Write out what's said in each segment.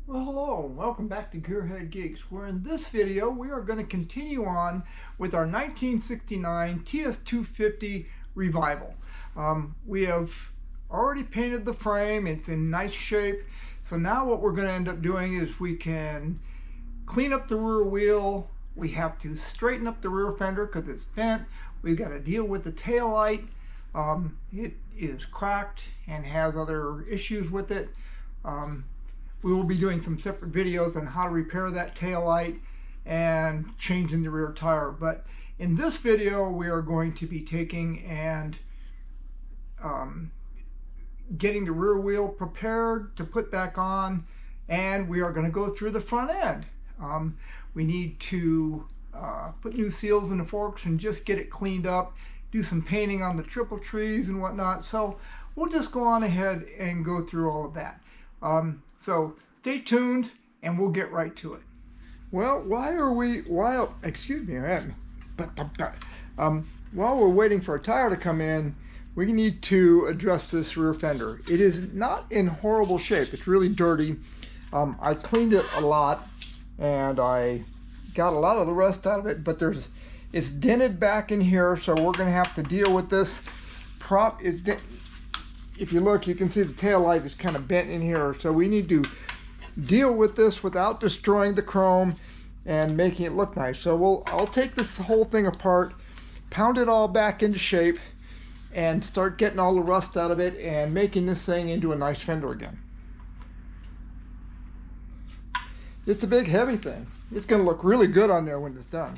Well, hello and welcome back to GearHeadGeeks, where in this video we are going to continue on with our 1969 TS250 Revival. We have already painted the frame, it's in nice shape, so now what we're going to end up doing is we can clean up the rear wheel, we have to straighten up the rear fender because it's bent, we've got to deal with the tail light. It is cracked and has other issues with it. We will be doing some separate videos on how to repair that tail light and changing the rear tire. But in this video, we are going to be taking and getting the rear wheel prepared to put back on, and we are going to go through the front end. We need to put new seals in the forks and just get it cleaned up, do some painting on the triple trees and whatnot. So we'll just go on ahead and go through all of that. So stay tuned and we'll get right to it. Well, while we're waiting for a tire to come in, we need to address this rear fender. It is not in horrible shape. It's really dirty. I cleaned it a lot and I got a lot of the rust out of it, but it's dented back in here, so we're going to have to deal with this. If you look, you can see the tail light is kind of bent in here, so we need to deal with this without destroying the chrome and making it look nice. So I'll take this whole thing apart, pound it all back into shape, and start getting all the rust out of it and making this thing into a nice fender again. It's a big heavy thing. It's going to look really good on there when it's done.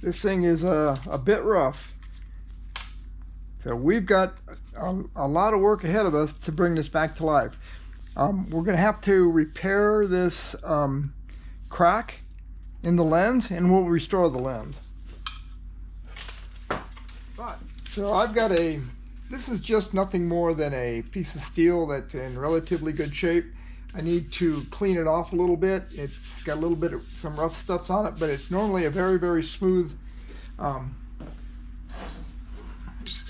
This thing is a bit rough, so we've got a lot of work ahead of us to bring this back to life. We're going to have to repair this crack in the lens, and we'll restore the lens. So I've got this is just nothing more than a piece of steel that's in relatively good shape. I need to clean it off a little bit. It's got a little bit of some rough stuff on it, but it's normally a very, very smooth.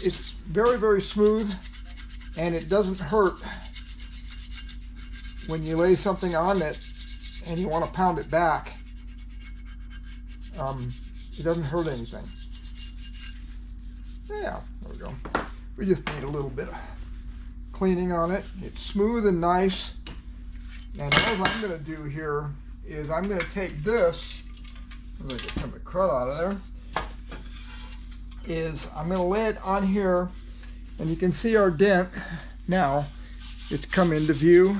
It's very, very smooth, and it doesn't hurt when you lay something on it and you want to pound it back. It doesn't hurt anything. Yeah, there we go. We just need a little bit of cleaning on it. It's smooth and nice. And all I'm going to do here is I'm going to take this, I'm going to get some of the crud out of there, I'm going to lay it on here, and you can see our dent now. It's come into view.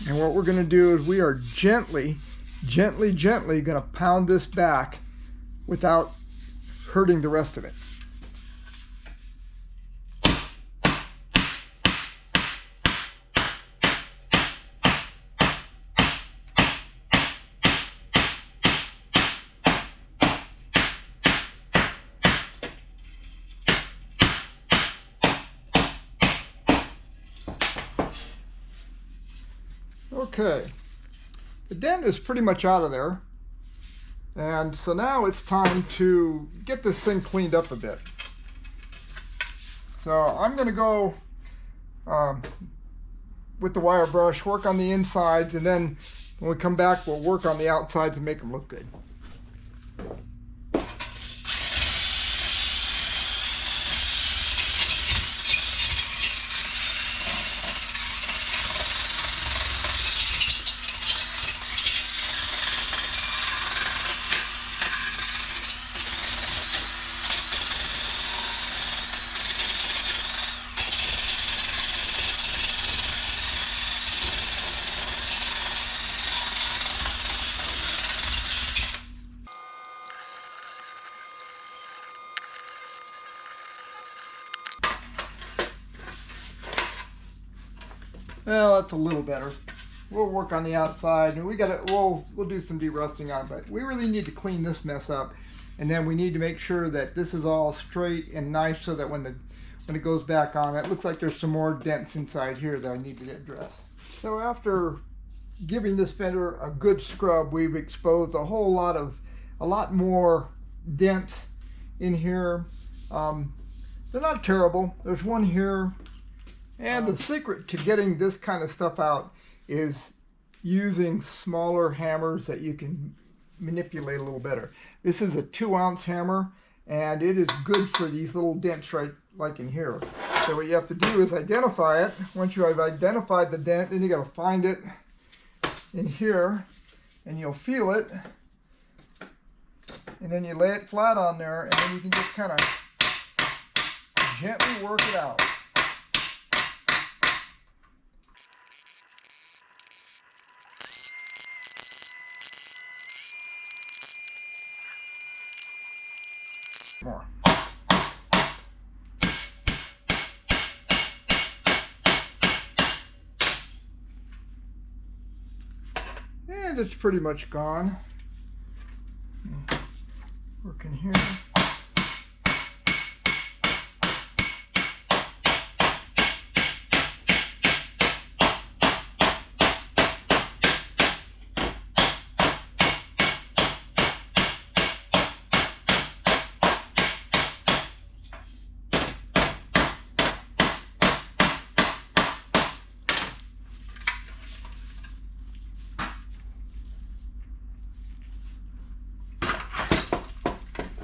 And what we're going to do is we are gently going to pound this back without hurting the rest of it. Okay, the dent is pretty much out of there, and so now it's time to get this thing cleaned up a bit. So I'm going to go with the wire brush, work on the insides, and then when we come back we'll work on the outsides and make them look good. Well, that's a little better. We'll work on the outside, and we'll do some de-rusting on it, but we really need to clean this mess up. And then we need to make sure that this is all straight and nice so that when it goes back on, it looks like there's some more dents inside here that I need to address. So after giving this fender a good scrub, we've exposed a lot more dents in here. They're not terrible. There's one here. And the secret to getting this kind of stuff out is using smaller hammers that you can manipulate a little better. This is a 2-ounce hammer, and it is good for these little dents right like in here. So what you have to do is identify it. Once you have identified the dent, then you got to find it in here, and you'll feel it, and then you lay it flat on there, and then you can just kind of gently work it out. More. And it's pretty much gone. Working here.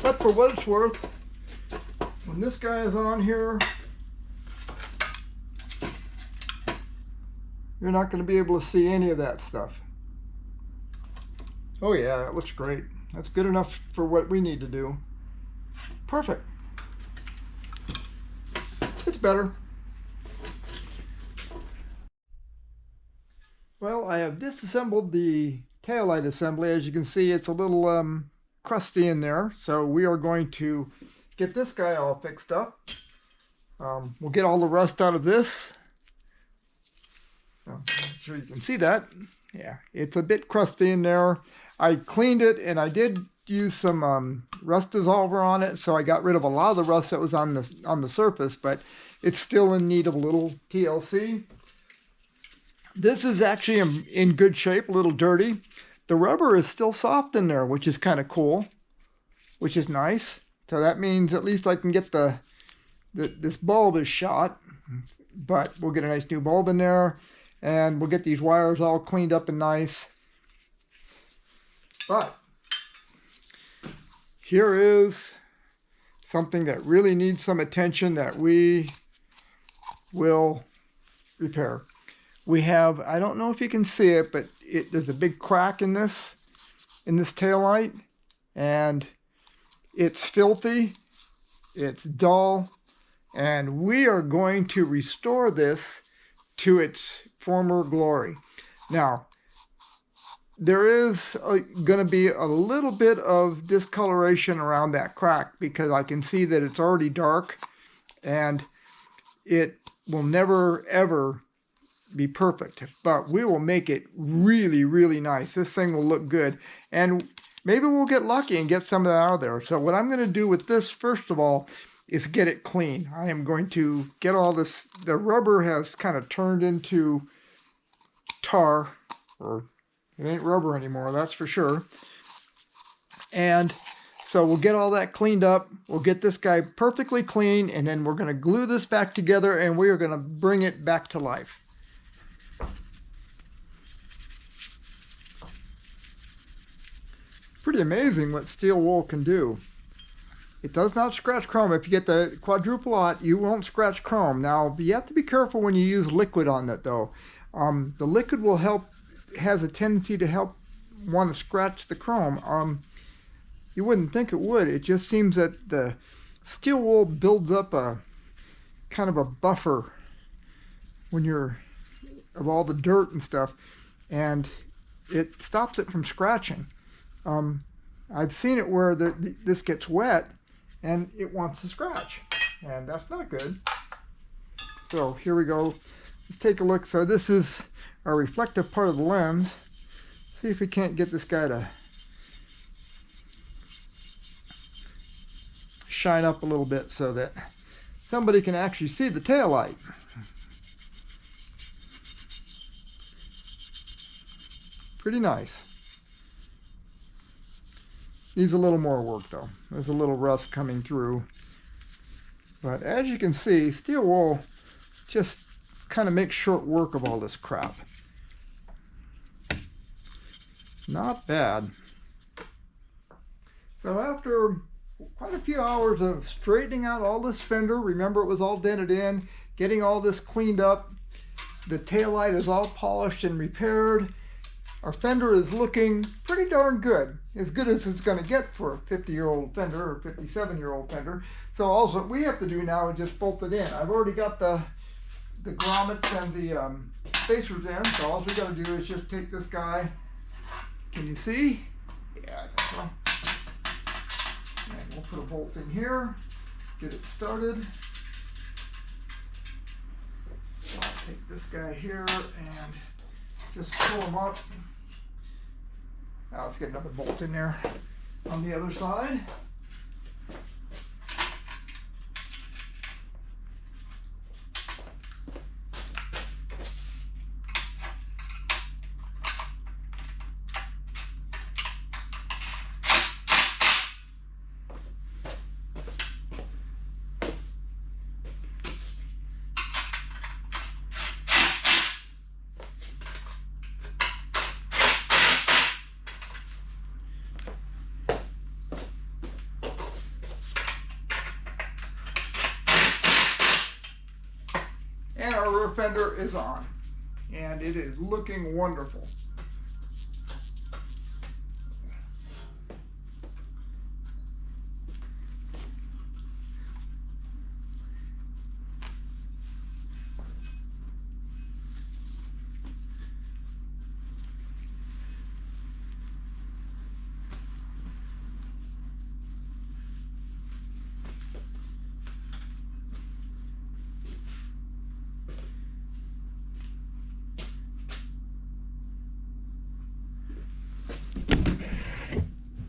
But for what it's worth, when this guy is on here, you're not going to be able to see any of that stuff. Oh yeah, it looks great. That's good enough for what we need to do. Perfect. It's better. Well, I have disassembled the taillight assembly. As you can see, it's a little crusty in there, so we are going to get this guy all fixed up. We'll get all the rust out of this. I'm sure you can see that. Yeah, it's a bit crusty in there. I cleaned it, and I did use some rust dissolver on it, so I got rid of a lot of the rust that was on the surface, but it's still in need of a little TLC. This is actually in good shape, a little dirty. The rubber is still soft in there, which is kind of cool, which is nice. So that means at least I can get this bulb is shot, but we'll get a nice new bulb in there, and we'll get these wires all cleaned up and nice. But here is something that really needs some attention that we will repair. We have, I don't know if you can see it, but there's a big crack in this tail light, and it's filthy, it's dull, and we are going to restore this to its former glory. Now, there is going to be a little bit of discoloration around that crack because I can see that it's already dark, and it will never ever be perfect, but we will make it really, really nice. This thing will look good, and maybe we'll get lucky and get some of that out of there. So what I'm going to do with this, first of all, is get it clean. I am going to get all this, the rubber has kind of turned into tar, or it ain't rubber anymore, that's for sure. And so we'll get all that cleaned up, we'll get this guy perfectly clean, and then we're going to glue this back together, and we are going to bring it back to life. Pretty amazing what steel wool can do. It does not scratch chrome. If you get the quadruple aught, you won't scratch chrome. Now, you have to be careful when you use liquid on that, though. The liquid will help, has a tendency to help want to scratch the chrome. You wouldn't think it would. It just seems that the steel wool builds up a kind of a buffer when you're, of all the dirt and stuff, and it stops it from scratching. I've seen it where this gets wet and it wants to scratch, and that's not good. So here we go. let's take a look. So this is our reflective part of the lens. See if we can't get this guy to shine up a little bit so that somebody can actually see the taillight. Pretty nice. Needs a little more work though. There's a little rust coming through. But as you can see, steel wool just kind of makes short work of all this crap. Not bad. So after quite a few hours of straightening out all this fender, remember it was all dented in, getting all this cleaned up, the taillight is all polished and repaired. Our fender is looking pretty darn good as it's going to get for a 50-year-old fender or 57-year-old fender. So all that we have to do now is just bolt it in. I've already got the grommets and the spacers in, so all we got to do is just take this guy. Can you see? Yeah, I think so. And we'll put a bolt in here, get it started. So I'll take this guy here and just pull him up. Now let's get another bolt in there on the other side. And our rear fender is on, and it is looking wonderful.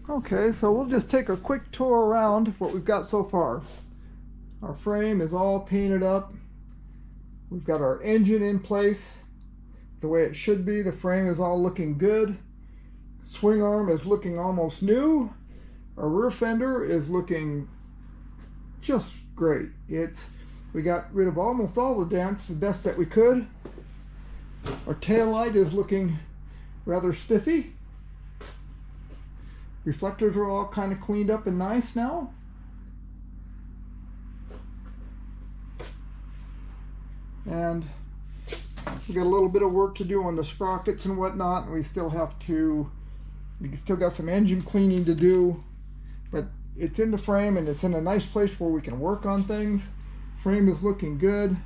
Okay, so we'll just take a quick tour around what we've got so far. Our frame is all painted up. We've got our engine in place the way it should be. The frame is all looking good. Swing arm is looking almost new. Our rear fender is looking just great. We got rid of almost all the dents the best that we could. Our tail light is looking rather spiffy. Reflectors are all kind of cleaned up and nice now. And we got a little bit of work to do on the sprockets and whatnot. And we still got some engine cleaning to do, but it's in the frame and it's in a nice place where we can work on things. Frame is looking good.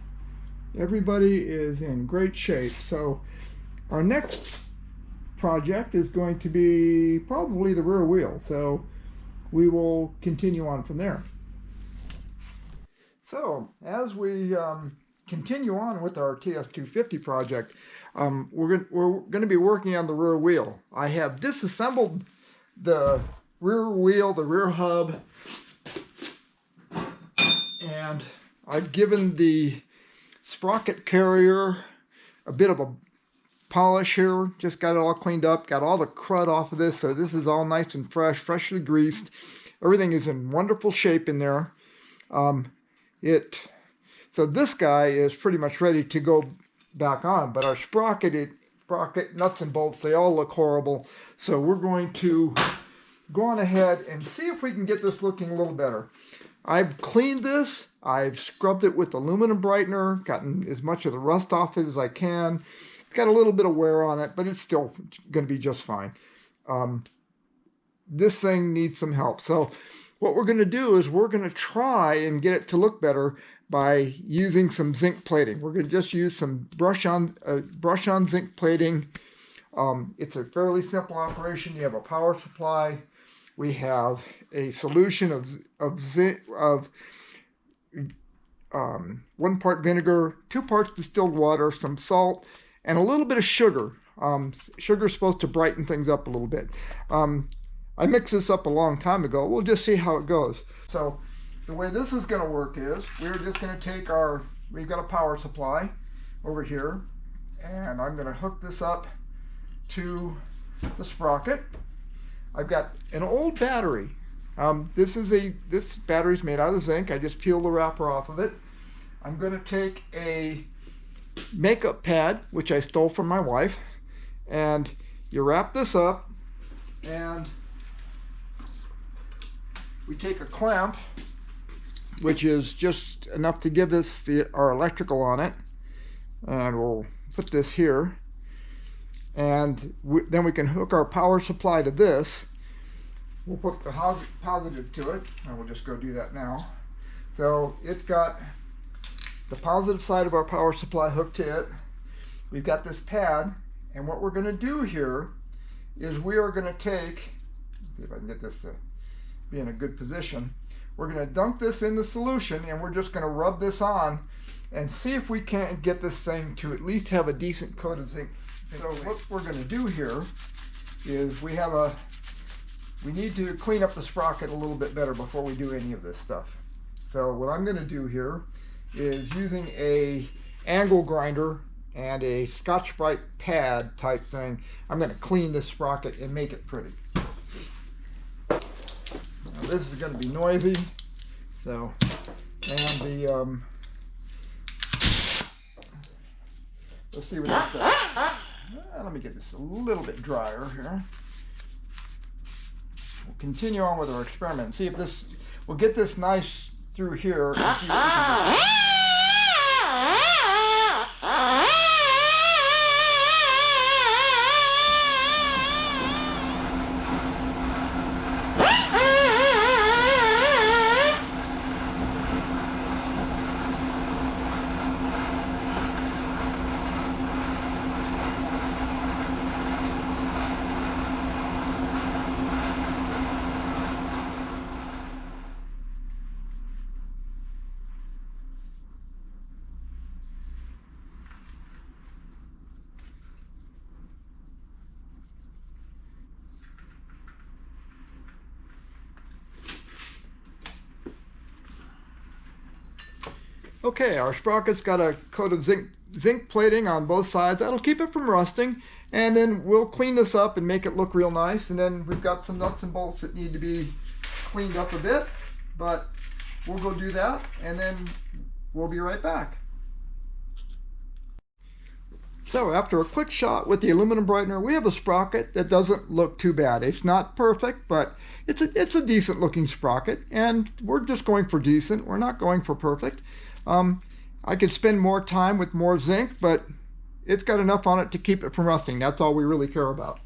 Everybody is in great shape. So our next project is going to be probably the rear wheel, so we will continue on from there. So as we continue on with our TS250 project, we're going to be working on the rear wheel. I have disassembled the rear wheel, the rear hub, and I've given the sprocket carrier a bit of a polish here. Just got it all cleaned up, got all the crud off of this, so this is all nice and fresh, freshly greased. Everything is in wonderful shape in there. So this guy is pretty much ready to go back on, but our sprocket nuts and bolts, they all look horrible. So we're going to go on ahead and see if we can get this looking a little better. I've cleaned this, I've scrubbed it with aluminum brightener, gotten as much of the rust off it as I can. It's got a little bit of wear on it, but it's still going to be just fine. This thing needs some help. So what we're going to do is we're going to try and get it to look better by using some zinc plating. We're going to just use some brush on zinc plating. It's a fairly simple operation. You have a power supply. We have a solution of 1 part vinegar, 2 parts distilled water, some salt, and a little bit of sugar. Sugar is supposed to brighten things up a little bit. I mixed this up a long time ago. We'll just see how it goes. So the way this is going to work is we're just going to take we've got a power supply over here, and I'm going to hook this up to the sprocket. I've got an old battery. This battery's made out of zinc. I just peeled the wrapper off of it. I'm going to take a makeup pad, which I stole from my wife, and you wrap this up, and we take a clamp, which is just enough to give us our electrical on it, and we'll put this here, and then we can hook our power supply to this. We'll put the positive to it, and we'll just go do that now. So it's got the positive side of our power supply hooked to it. We've got this pad, and what we're going to do here is we are going to take, see if I can get this to be in a good position. We're going to dunk this in the solution, and we're just going to rub this on and see if we can't get this thing to at least have a decent coat of zinc. So what we're going to do here is we need to clean up the sprocket a little bit better before we do any of this stuff. So what I'm going to do here is, using a angle grinder and a Scotch-Brite pad type thing, I'm going to clean this sprocket and make it pretty. Now this is going to be noisy, so, and let's see what this does. Let me get this a little bit drier here. We'll continue on with our experiment and see if this, we'll get this nice through here and see what we can do. Okay, our sprocket's got a coat of zinc plating on both sides. That'll keep it from rusting, and then we'll clean this up and make it look real nice. And then we've got some nuts and bolts that need to be cleaned up a bit, but we'll go do that, and then we'll be right back. So after a quick shot with the aluminum brightener, we have a sprocket that doesn't look too bad. It's not perfect, but it's a decent looking sprocket, and we're just going for decent. We're not going for perfect. I could spend more time with more zinc, but it's got enough on it to keep it from rusting. That's all we really care about.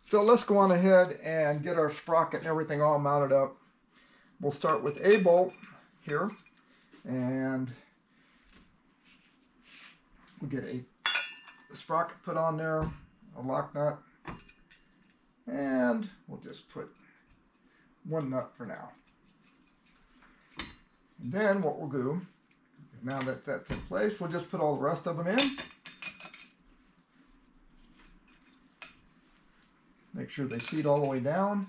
So let's go on ahead and get our sprocket and everything all mounted up. We'll start with a bolt here, and we'll get a sprocket put on there, a lock nut, and we'll just put one nut for now. And then what we'll do, now that that's in place, we'll just put all the rest of them in. Make sure they seat all the way down.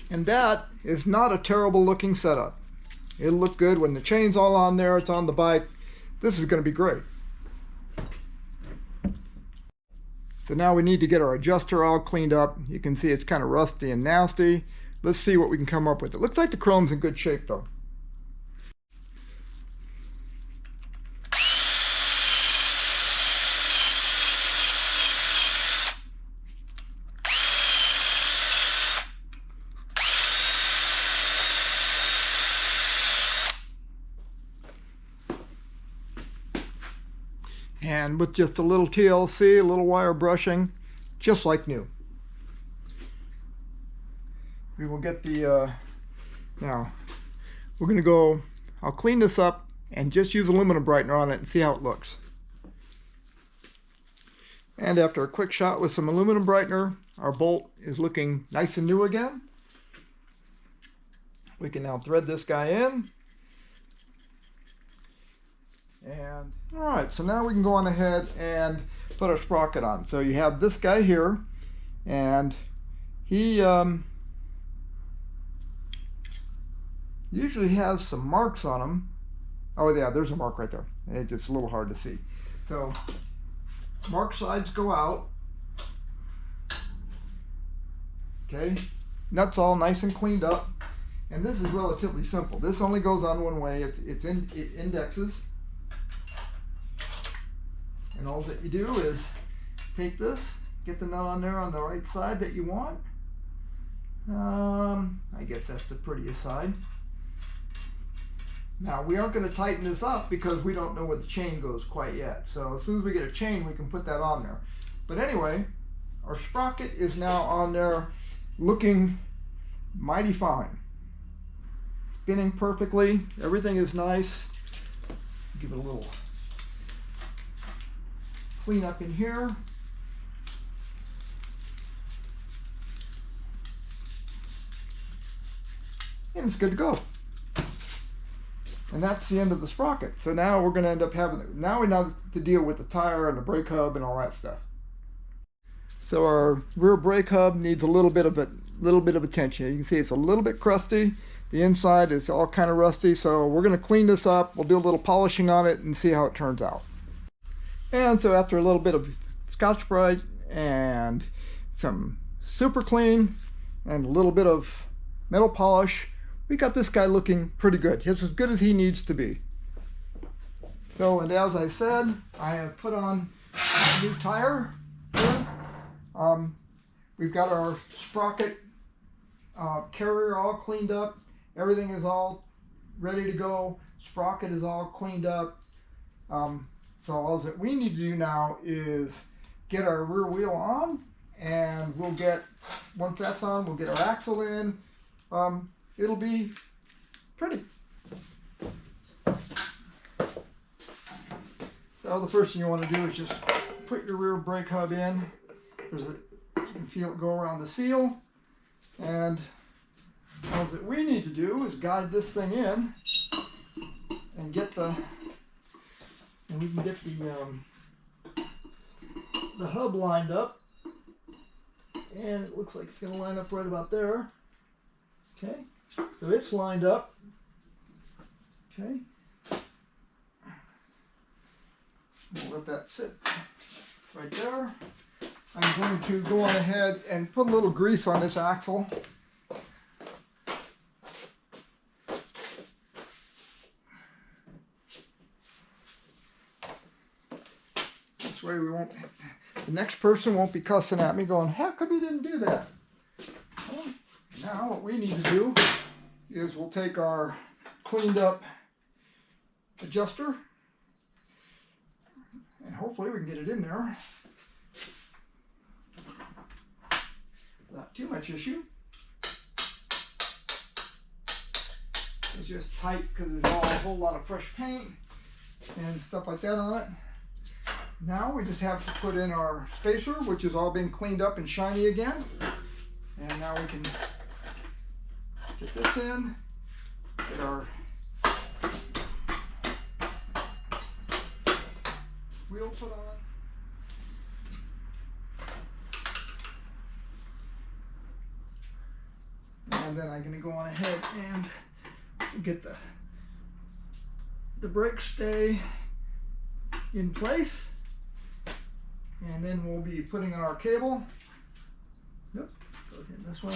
And that is not a terrible looking setup. It'll look good when the chain's all on there, it's on the bike. This is going to be great. So now we need to get our adjuster all cleaned up. You can see it's kind of rusty and nasty. Let's see what we can come up with. It looks like the chrome's in good shape though. and with just a little TLC, a little wire brushing, just like new. We will get the, now we're going to go, I'll clean this up and just use aluminum brightener on it and see how it looks. And after a quick shot with some aluminum brightener, our bolt is looking nice and new again. We can now thread this guy in. And all right, so now we can go on ahead and put our sprocket on. So you have this guy here, and he usually has some marks on him. Oh yeah, there's a mark right there. It's just a little hard to see. So mark sides go out. Okay, nuts all nice and cleaned up. And this is relatively simple. This only goes on one way. It indexes. And all that you do is take this, get the nut on there on the right side that you want. I guess that's the prettiest side. Now we aren't going to tighten this up because we don't know where the chain goes quite yet. So as soon as we get a chain, we can put that on there. But anyway, our sprocket is now on there looking mighty fine. Spinning perfectly, everything is nice. Give it a little clean up in here. And it's good to go. And that's the end of the sprocket. So now we're going to end up having, now we know to deal with the tire and the brake hub and all that stuff. So our rear brake hub needs a little bit of attention. You can see it's a little bit crusty. The inside is all kind of rusty, so we're going to clean this up. We'll do a little polishing on it and see how it turns out. And so after a little bit of Scotch-Brite and some super clean and a little bit of metal polish, we got this guy looking pretty good. It's as good as he needs to be. So, and as I said, I have put on a new tire here. We've got our sprocket carrier all cleaned up. Everything is all ready to go. Sprocket is all cleaned up. So all that we need to do now is get our rear wheel on, and we'll get, once that's on, we'll get our axle in. It'll be pretty. So the first thing you want to do is just put your rear brake hub in. You can feel it go around the seal, and all that we need to do is guide this thing in and get the, and we can get the hub lined up, and it looks like it's going to line up right about there. Okay, so it's lined up. Okay, we'll let that sit right there. I'm going to go on ahead and put a little grease on this axle. This way we won't, the next person won't be cussing at me going, how come you didn't do that? Well, now what we need to do is we'll take our cleaned up adjuster, and hopefully we can get it in there without too much issue. It's just tight because there's a whole lot of fresh paint and stuff like that on it. Now we just have to put in our spacer, which has all been cleaned up and shiny again. And now we can get this in, get our wheel put on. And then I'm going to go on ahead and get the brake stay in place. And then we'll be putting in our cable. Nope, goes in this way.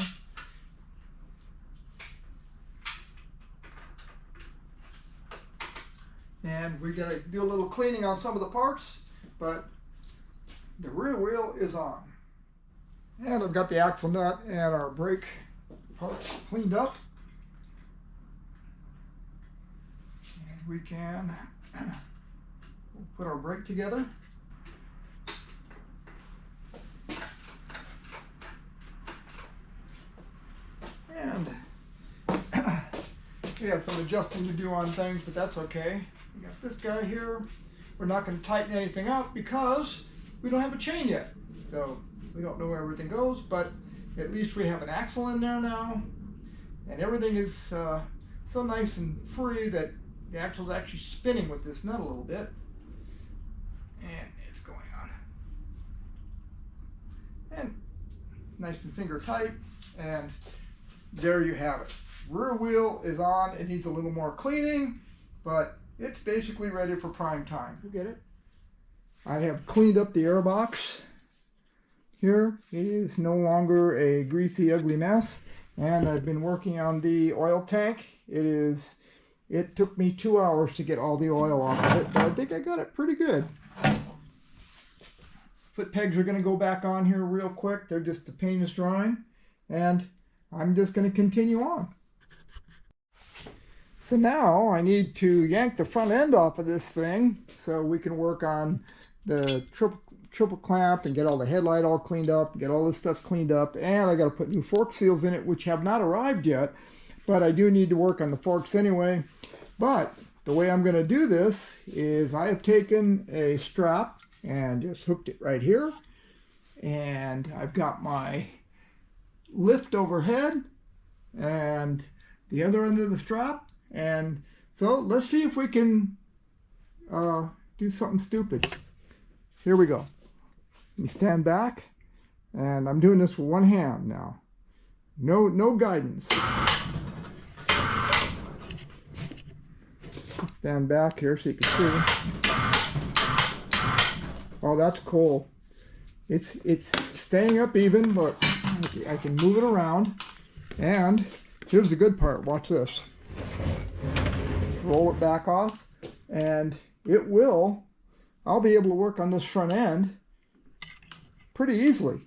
And we gotta do a little cleaning on some of the parts, but the rear wheel is on. And I've got the axle nut and our brake parts cleaned up. And we can we'll put our brake together. We have some adjusting to do on things, but that's okay. We got this guy here. We're not going to tighten anything up because we don't have a chain yet. So we don't know where everything goes, but at least we have an axle in there now. And everything is so nice and free that the axle is actually spinning with this nut a little bit. And it's going on. And nice and finger tight. And there you have it. Rear wheel is on. It needs a little more cleaning, but it's basically ready for prime time. You get it? I have cleaned up the air box here. It is no longer a greasy, ugly mess. And I've been working on the oil tank. It took me 2 hours to get all the oil off of it, but I think I got it pretty good. Foot pegs are going to go back on here real quick. They're just the paint is drying. And I'm just going to continue on. So now I need to yank the front end off of this thing so we can work on the triple clamp and get all the headlight all cleaned up, get all this stuff cleaned up, and I got to put new fork seals in it, which have not arrived yet, but I do need to work on the forks anyway. But the way I'm going to do this is I have taken a strap and just hooked it right here, and I've got my lift overhead and the other end of the strap. And so let's see if we can do something stupid. Here we go. Let me stand back, and I'm doing this with one hand now. No guidance. Stand back here so you can see. Oh, that's cool. It's staying up even. Look, I can move it around. And here's the good part. Watch this. Roll it back off, and I'll be able to work on this front end pretty easily.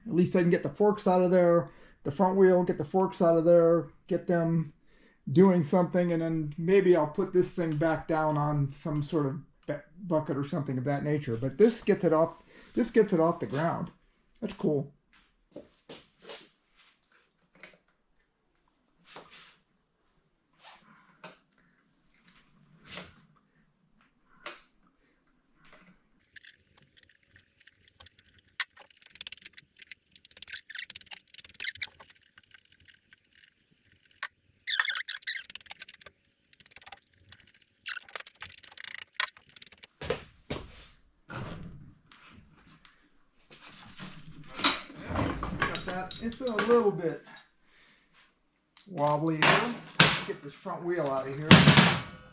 At least I can get the forks out of there, the front wheel, get the forks out of there, get them doing something, and then maybe I'll put this thing back down on some sort of bucket or something of that nature. But this gets it off the ground. That's cool. It's a little bit wobbly here. Get this front wheel out of here,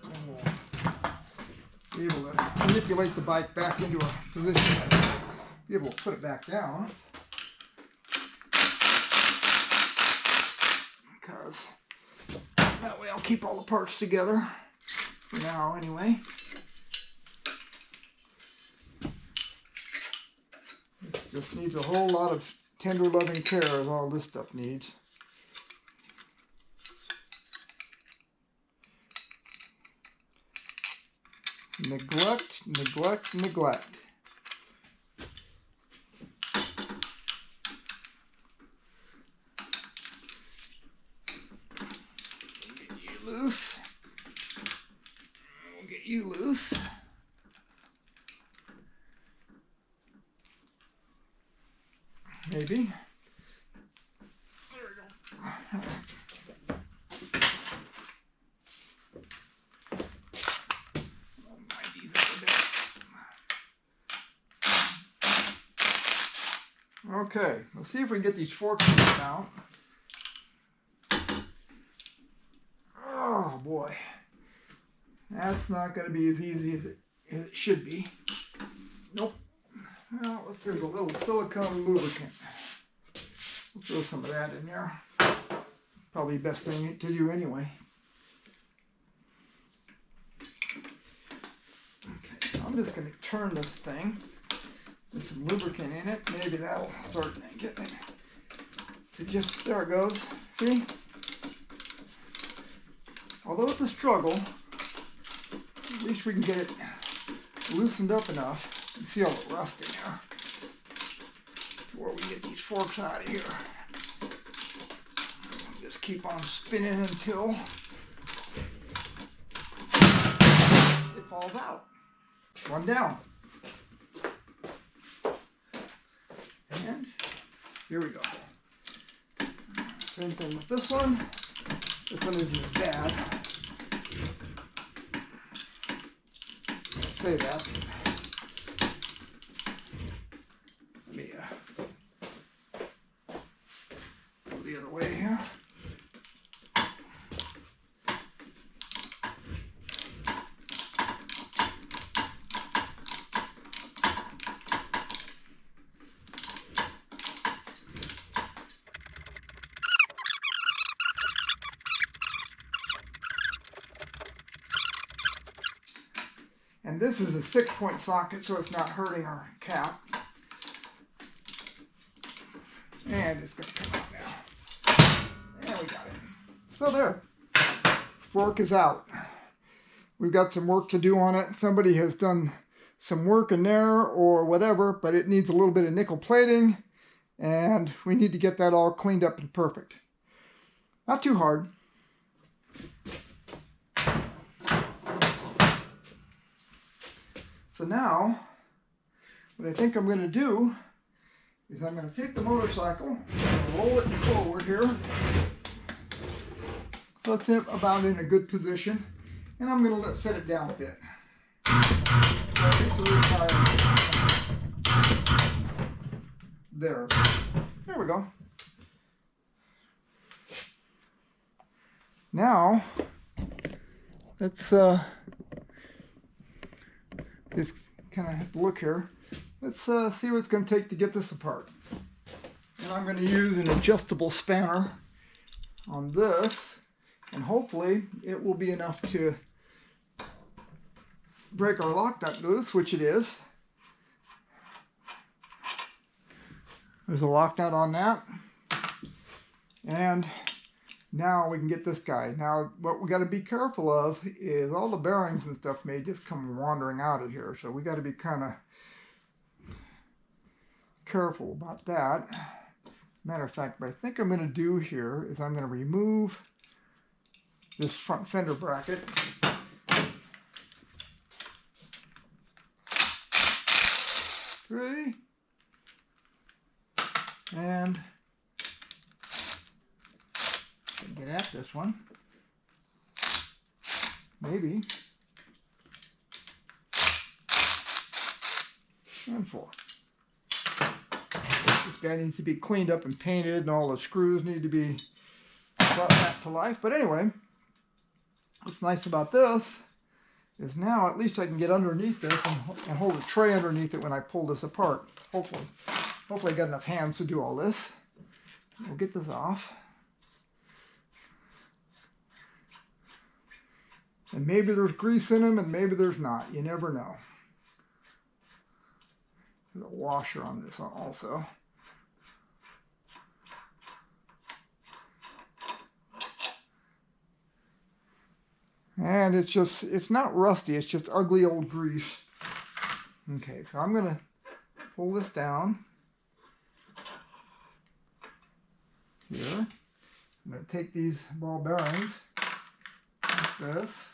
and we'll be able to manipulate the bike back into a position and be able to put it back down. Because that way I'll keep all the parts together for now anyway. It just needs a whole lot of tender loving care, as all this stuff needs. Neglect, neglect, neglect. Get you loose. We'll get you loose. Maybe. There we go. Okay, let's see if we can get these forks out. Oh boy, that's not going to be as easy as it should be. Nope. Well, there's a little silicone lubricant. We'll throw some of that in there. Probably the best thing to do anyway. Okay, so I'm just going to turn this thing. With some lubricant in it. Maybe that'll start getting it to just, there it goes. See? Although it's a struggle, at least we can get it loosened up enough. You can see all the rust in there before we get these forks out of here. I'm just keep on spinning until it falls out. One down. And here we go. Same thing with this one. This one isn't as bad. I'll say that. Let me go the other way here. And this is a 6-point socket, so it's not hurting our cap. And it's going to come out now. And we got it. So there. Fork is out. We've got some work to do on it. Somebody has done some work in there or whatever, but it needs a little bit of nickel plating. And we need to get that all cleaned up and perfect. Not too hard. So now, what I think I'm going to do is I'm going to take the motorcycle and roll it forward here. So it's about in a good position. And I'm going to set it down a bit. There. There we go. Now, let's just kind of have to look here. Let's see what it's going to take to get this apart. And I'm going to use an adjustable spanner on this, and hopefully it will be enough to break our lock nut loose, which it is. There's a lock nut on that. And now we can get this guy. Now, what we got to be careful of is all the bearings and stuff may just come wandering out of here. So we got to be kind of careful about that. Matter of fact, what I think I'm going to do here is I'm going to remove this front fender bracket. Three. And get at this one. Maybe. And 4. This guy needs to be cleaned up and painted, and all the screws need to be brought back to life. But anyway, what's nice about this is now at least I can get underneath this and hold a tray underneath it when I pull this apart. Hopefully I got enough hands to do all this. We'll get this off. And maybe there's grease in them and maybe there's not. You never know. There's a washer on this also. And it's not rusty, it's just ugly old grease. Okay, so I'm going to pull this down here. I'm going to take these ball bearings, like this,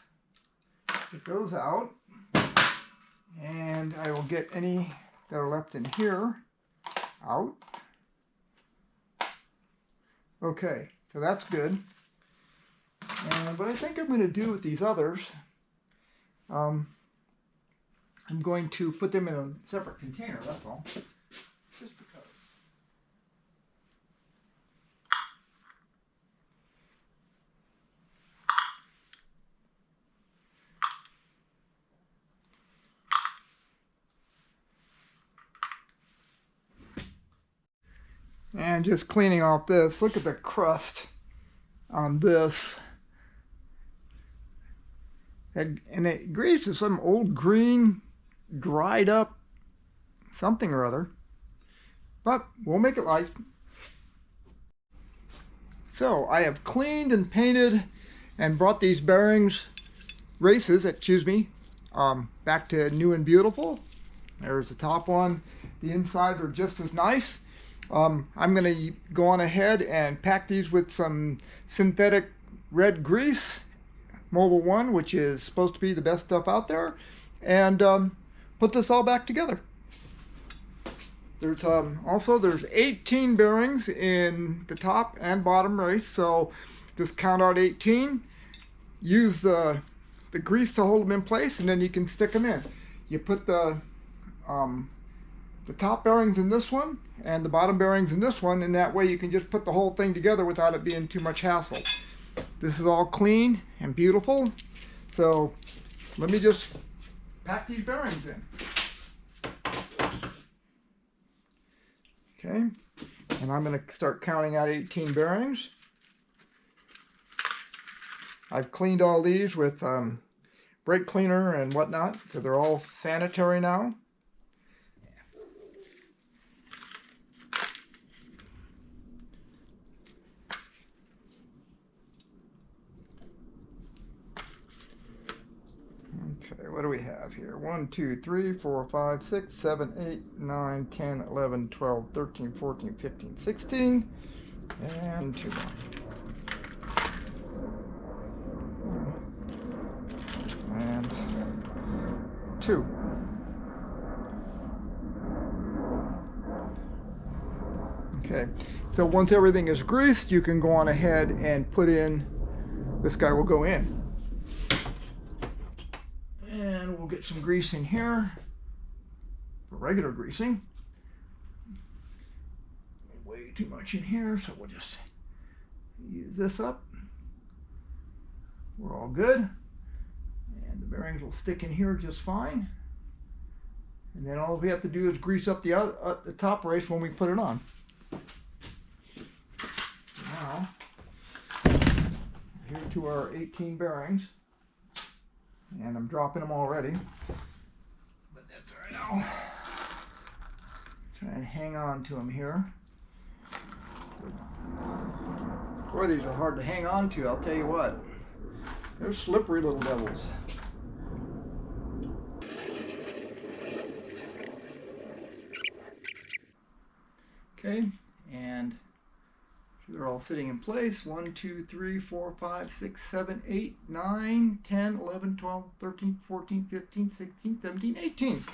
get those out, and I will get any that are left in here out. Okay, so that's good. And what I think I'm going to do with these others, I'm going to put them in a separate container, that's all. Just because. And just cleaning off this, look at the crust on this. And it grease is some old green, dried up something or other. But we'll make it light. So I have cleaned and painted and brought these bearings, back to new and beautiful. There's the top one. The inside are just as nice. I'm going to go on ahead and pack these with some synthetic red grease, Mobile One, which is supposed to be the best stuff out there, and put this all back together. There's there's 18 bearings in the top and bottom race, so just count out 18. Use the grease to hold them in place, and then you can stick them in. You put the top bearings in this one and the bottom bearings in this one, and that way you can just put the whole thing together without it being too much hassle. This is all clean and beautiful, so let me just pack these bearings in. Okay, and I'm going to start counting out 18 bearings. I've cleaned all these with brake cleaner and whatnot, so they're all sanitary now. Okay, what do we have here? 1, 2, 3, 4, 5, 6, 7, 8, 9, 10, 11, 12, 13, 14, 15, 16, and 2 more. And 2. Okay, so once everything is greased, you can go on ahead and put in, this guy will go in. And we'll get some grease in here for regular greasing. Way too much in here, so we'll just use this up. We're all good. And the bearings will stick in here just fine. And then all we have to do is grease up the top race when we put it on. So now, here to our 18 bearings. And I'm dropping them already, but that's all right now. Try and hang on to them here. Boy, these are hard to hang on to, I'll tell you what. They're slippery little devils. Okay, and they're all sitting in place. 1, 2, 3, 4, 5, 6, 7, 8, 9, 10, 11, 12, 13, 14, 15, 16, 17, 18.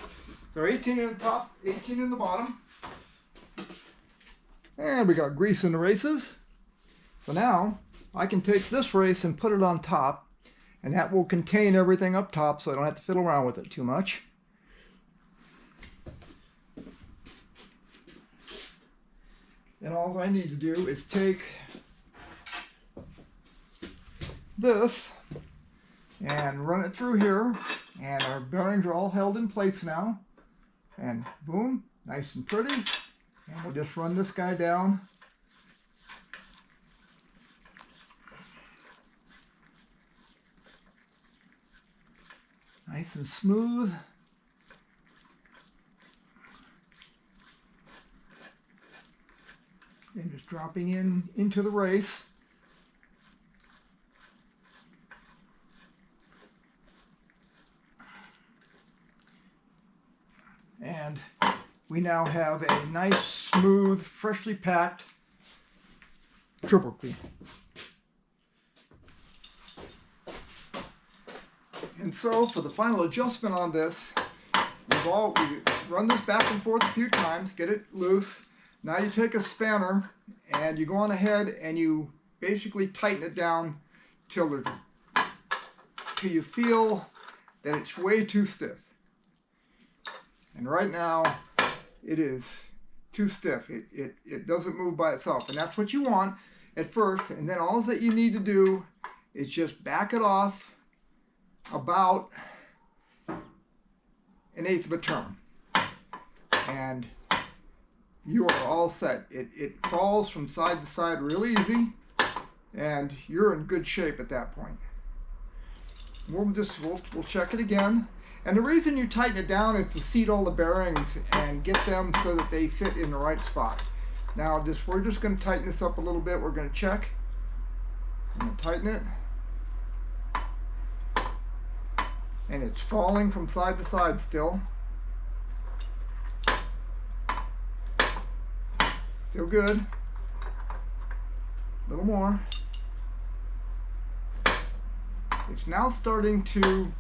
So 18 in the top, 18 in the bottom. And we got grease in the races. So now I can take this race and put it on top, and that will contain everything up top, so I don't have to fiddle around with it too much. And all I need to do is take this and run it through here, and our bearings are all held in place now. And boom, nice and pretty. And we'll just run this guy down. Nice and smooth. And just dropping into the race. And we now have a nice, smooth, freshly packed triple clean. And so for the final adjustment on this, we run this back and forth a few times, get it loose. Now you take a spanner and you go on ahead and you basically tighten it down till you feel that it's way too stiff. And right now it is too stiff. It doesn't move by itself, and that's what you want at first. And then all that you need to do is just back it off about 1/8 of a turn. And you are all set. It falls from side to side real easy, and you're in good shape at that point. We'll check it again. And the reason you tighten it down is to seat all the bearings and get them so that they sit in the right spot. Now we're just going to tighten this up a little bit. We're going to check. I'm going to tighten it. And it's falling from side to side still. Still good. A little more. It's now starting to,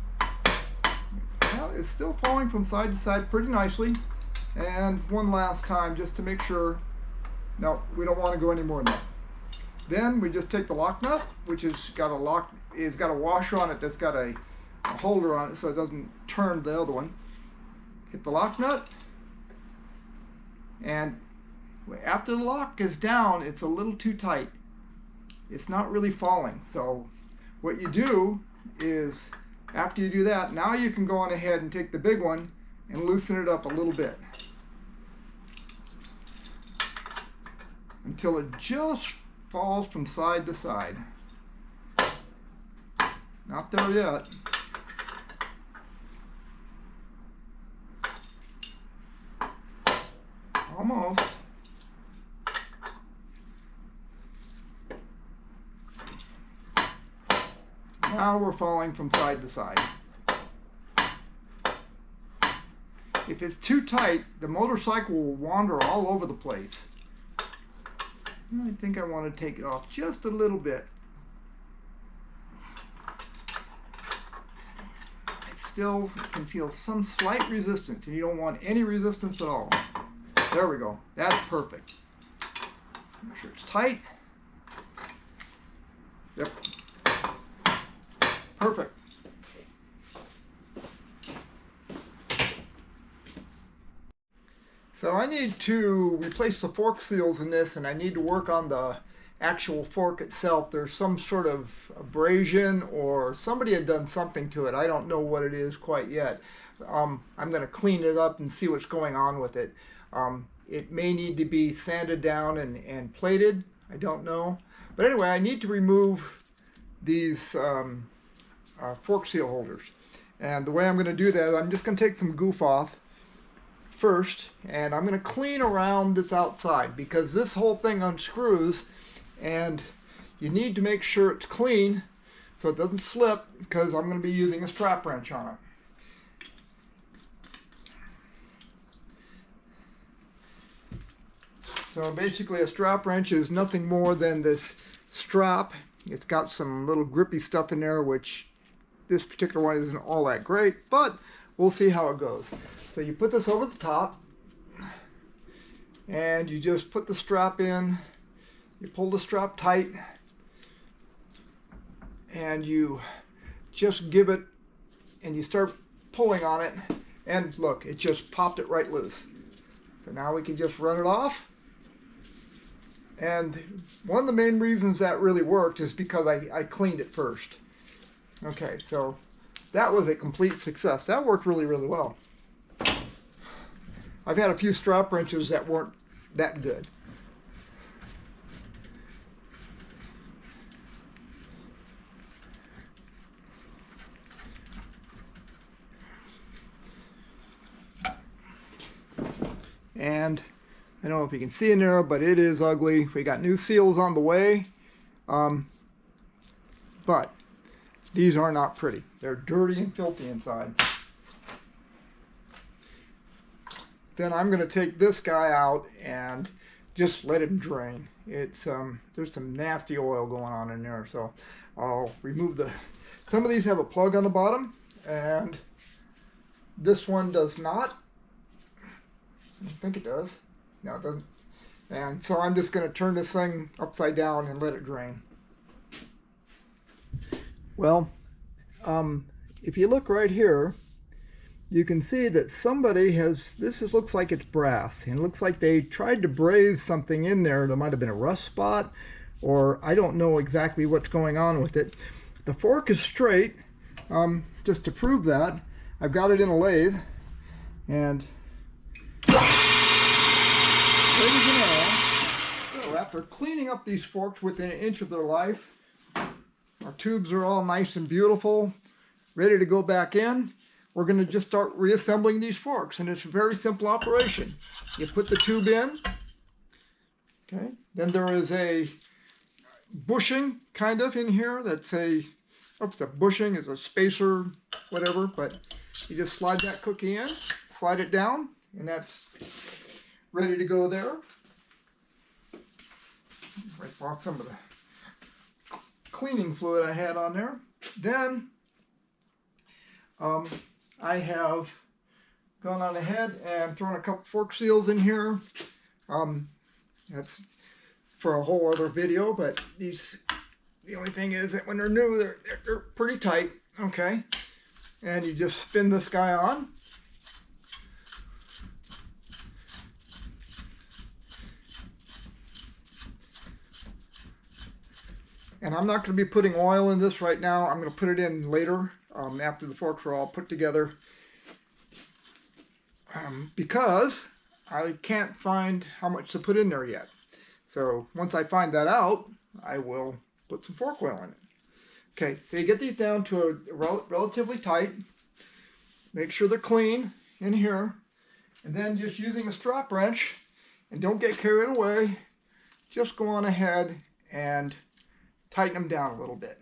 well, it's still falling from side to side pretty nicely. And one last time just to make sure. No, we don't want to go any more than that. Then we just take the lock nut, which has got a washer on it that's got a holder on it so it doesn't turn the other one. Hit the lock nut, and after the lock is down, it's a little too tight. It's not really falling. So what you do is, after you do that, now you can go on ahead and take the big one and loosen it up a little bit until it just falls from side to side. Not there yet. Almost. Now we're falling from side to side. If it's too tight, the motorcycle will wander all over the place. I think I want to take it off just a little bit. I still can feel some slight resistance, and you don't want any resistance at all. There we go. That's perfect. Make sure it's tight. Yep. Perfect. So I need to replace the fork seals in this, and I need to work on the actual fork itself. There's some sort of abrasion, or somebody had done something to it. I don't know what it is quite yet. I'm going to clean it up and see what's going on with it. It may need to be sanded down and plated. I don't know. But anyway, I need to remove these fork seal holders. And the way I'm going to do that, I'm just going to take some goof off first, and I'm going to clean around this outside, because this whole thing unscrews, and you need to make sure it's clean so it doesn't slip, because I'm going to be using a strap wrench on it. So basically a strap wrench is nothing more than this strap. It's got some little grippy stuff in there, which this particular one isn't all that great, but we'll see how it goes. So you put this over the top, and you just put the strap in, you pull the strap tight, and you just give it, and you start pulling on it, and look, it just popped it right loose. So now we can just run it off. And one of the main reasons that really worked is because I cleaned it first. Okay, so that was a complete success. That worked really, really well. I've had a few strap wrenches that weren't that good. And I don't know if you can see in there, but it is ugly. We got new seals on the way. But these are not pretty. They're dirty and filthy inside. Then I'm going to take this guy out and just let him drain. It's there's some nasty oil going on in there, so I'll remove the. Some of these have a plug on the bottom, and this one does not. I think it does. No, it doesn't. And so I'm just going to turn this thing upside down and let it drain. Well, if you look right here, you can see that somebody has, looks like it's brass, and it looks like they tried to braze something in there. There might have been a rust spot, or I don't know exactly what's going on with it. The fork is straight. Just to prove that, I've got it in a lathe, and so after cleaning up these forks within an inch of their life, our tubes are all nice and beautiful, ready to go back in. We're going to just start reassembling these forks, and it's a very simple operation. You put the tube in, okay, then there is a bushing kind of in here that's a, it's a bushing, it's a spacer, whatever, but you just slide that cookie in, slide it down, and that's ready to go there. wipe off some of the cleaning fluid I had on there. Then I have gone on ahead and thrown a couple fork seals in here. That's for a whole other video, but these, the only thing is that when they're new, they're pretty tight, okay? And you just spin this guy on. And I'm not going to be putting oil in this right now. I'm going to put it in later after the forks are all put together. Because I can't find how much to put in there yet. So once I find that out, I will put some fork oil in it. Okay, so you get these down to a relatively tight. Make sure they're clean in here. And then just using a strap wrench, and don't get carried away, just go on ahead and tighten them down a little bit.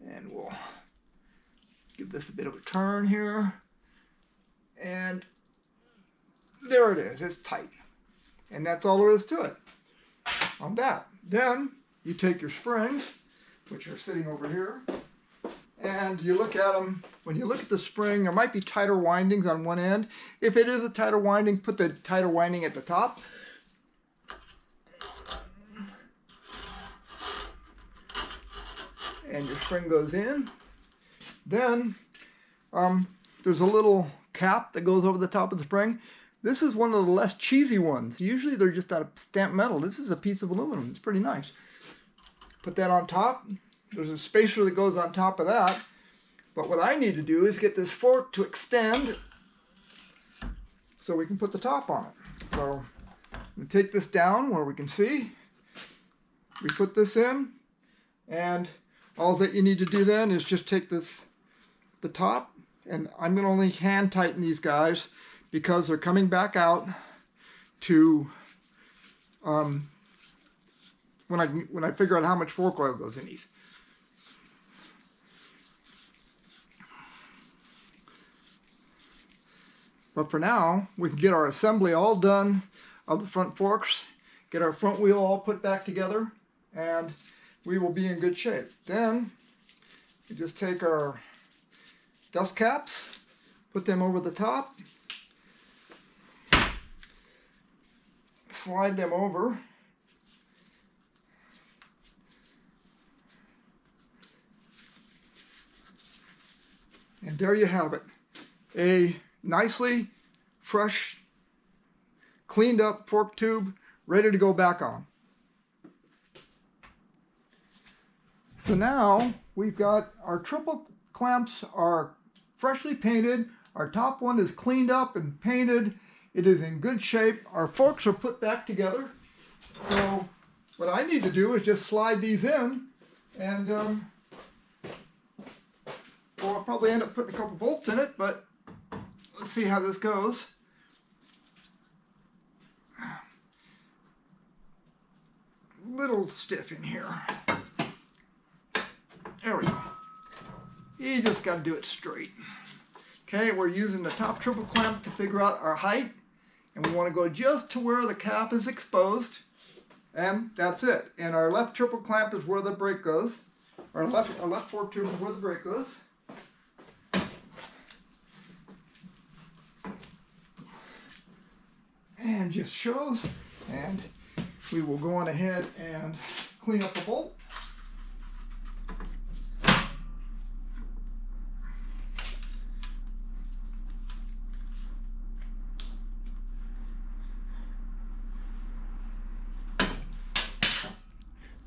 And we'll give this a bit of a turn here. And there it is, it's tight. And that's all there is to it on that. Then you take your springs, which are sitting over here, and you look at them. When you look at the spring, there might be tighter windings on one end. If it is a tighter winding, put the tighter winding at the top. And your spring goes in. Then there's a little cap that goes over the top of the spring. This is one of the less cheesy ones. Usually they're just out of stamped metal. This is a piece of aluminum. It's pretty nice. Put that on top. There's a spacer that goes on top of that. But what I need to do is get this fork to extend so we can put the top on it. So I'm going to take this down where we can see. We put this in, and all that you need to do then is just take this, the top, and I'm going to only hand tighten these guys because they're coming back out to when I figure out how much fork oil goes in these. But for now, we can get our assembly all done of the front forks, get our front wheel all put back together, and we will be in good shape. Then we just take our dust caps, put them over the top, slide them over, and there you have it. A nicely fresh, cleaned up fork tube ready to go back on. So now we've got our triple clamps are freshly painted. Our top one is cleaned up and painted. It is in good shape. Our forks are put back together. So what I need to do is just slide these in, and well, I'll probably end up putting a couple bolts in it, but let's see how this goes. Little stiff in here. There we go. You just got to do it straight. Okay, we're using the top triple clamp to figure out our height, and we want to go just to where the cap is exposed, and that's it. And our left triple clamp is where the brake goes. Our left fork tube is where the brake goes. And just shows, and we will go on ahead and clean up the bolt.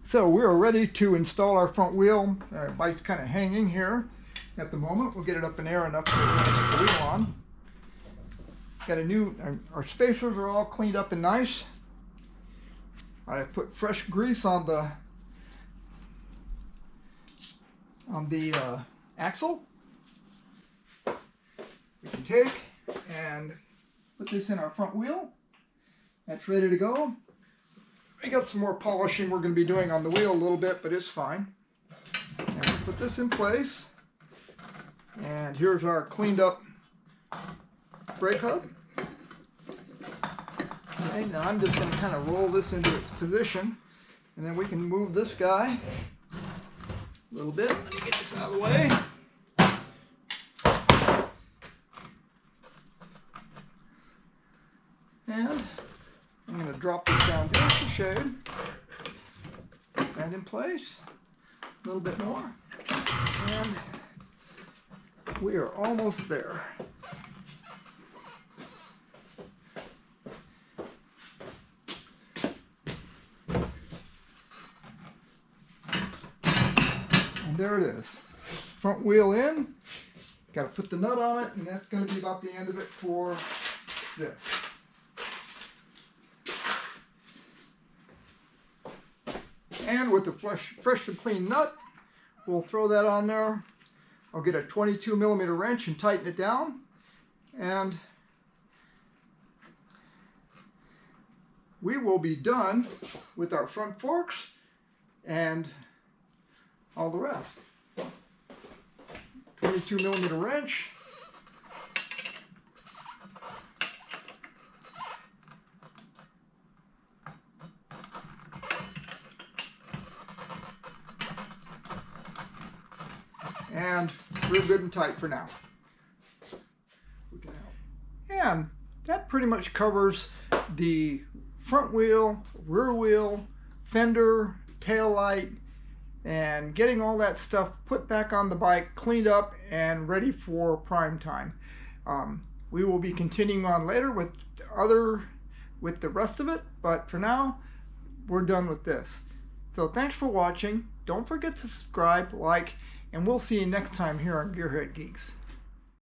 So we are ready to install our front wheel. Our bike's kind of hanging here at the moment. We'll get it up in air enough to put the wheel on. Got a new, our spacers are all cleaned up and nice. I put fresh grease on the axle. We can take and put this in our front wheel. That's ready to go. We got some more polishing we're going to be doing on the wheel a little bit, but it's fine. And we put this in place. And here's our cleaned up brake hub. Okay, now I'm just going to kind of roll this into its position, and then we can move this guy a little bit. Let me get this out of the way. And I'm going to drop this down just a shade. Put that in place. A little bit more. And we are almost there. And there it is. Front wheel in. Got to put the nut on it, and that's going to be about the end of it for this. And with the fresh and clean nut, we'll throw that on there. I'll get a 22mm wrench and tighten it down. And we will be done with our front forks and all the rest. 22mm wrench. And real good and tight for now. We can help. And that pretty much covers the front wheel, rear wheel, fender, tail light, and getting all that stuff put back on the bike, cleaned up, and ready for prime time. We will be continuing on later with the rest of it, but for now, we're done with this. So thanks for watching. Don't forget to subscribe, like, and we'll see you next time here on GearHeadGeeks.